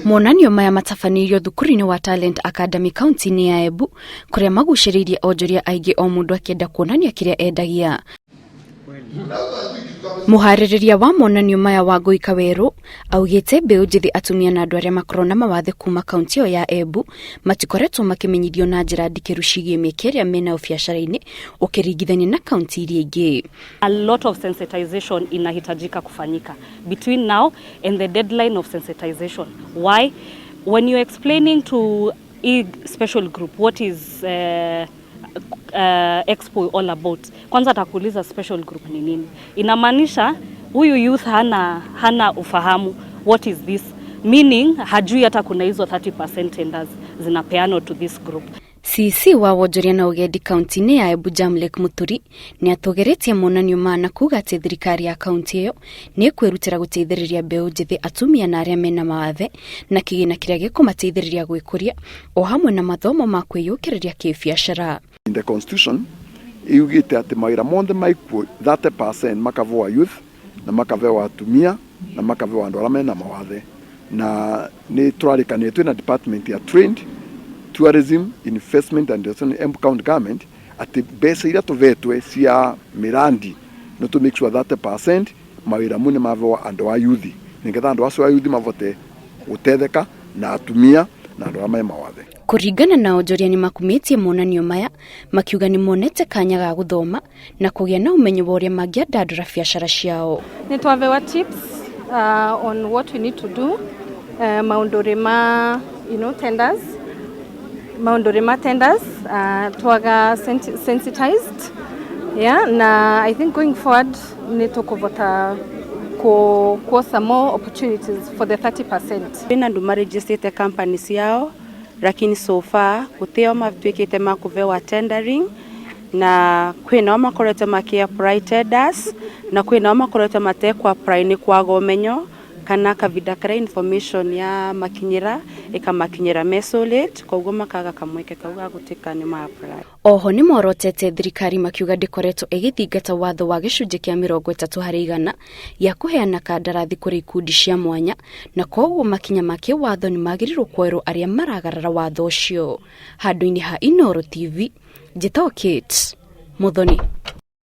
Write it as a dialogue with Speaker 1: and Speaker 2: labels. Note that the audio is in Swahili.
Speaker 1: Monanio maya matabanirio thukuru-ini wa Talent Academy kaunti-ini ya Embu kuria maguciririe onjoria aingi o mundu akienda kuonania kiria endagia. Muhaririria wa monanio maya wa Goika Weru augite mbeu njithi atumia na andu aria makorona mawathe kuma kaunti yo ya Embu matikoretwo makimenyithio na njira ndikiru cigie miekeria mena biacara-ini ukiringithania na kaunti iria ingi.
Speaker 2: A lot of sensitization inahitajika kufanyika between now and the deadline of sensitization. Why? When you're explaining to a special group what is expo all about, kwanza atakuuliza special group ni nini. Inamaanisha huyu youth hana ufahamu what is this, meaning hajui hata kuna hizo 30% tenders zinapeano to this group.
Speaker 1: CC wa wonjoria na ugendi kaunti-ini ya Embu Jamlek Muturi ni atugeretie monanio mana kuga ati thirikari ya kaunti iyo ni kwirutira guteithiriria mbeu njithi atumia na aria mena mawathe na kigina kiria gikumateithiriria gwikuria o hamwe na mathomo ma kwiyukiriria kibiacara.
Speaker 3: In the constitution iugite ati mawira monthe maikuo 30% makavoa youth na makavoa atumia na makavoa andu aria mena mawathe, na ni turarikanitwe na department ya trained tourism investment and Embu county government ati besa iria tuvetwe cia mirandi no to make sure 30% mawira mune mavoa andu a youth nigetha andu acio a youth mavote gutetheka na atumia na andu aria mawathe.
Speaker 1: Kuringana na onjoria ni makumitie monanio maya makiuga ni monete kanya ga guthoma na kugia na umenyo wa uria mangiandandura biacara ciao.
Speaker 4: Ni twavewa tips on what we need to do, maundorima tenders, twaga sensitized, na I think going forward ni tukuvota ko some more opportunities for the 30%.
Speaker 5: Bina nduma registered companies yao, lakini so far kuteo mavitwikite makuvewa tendering na kwina makorete makia tenders na kwina makorete matekwa ni kwaga umenyo kana kavida kara information ya makinyira ikamakinyira mesolate koguo makaga kamweke kauga gutika ni ma apply.
Speaker 1: Oho ni morotete thirikari makiuga ndikoretwo igithingata watho wa gicunje kia 30% ya kuheana kandarathi kuri ikundi cia mwanya na koguo makinya make watho ni magirirwo kwerwo aria maragarara watho ucio. Handu-ini ha Inooro TV, Jitokit Muthoni.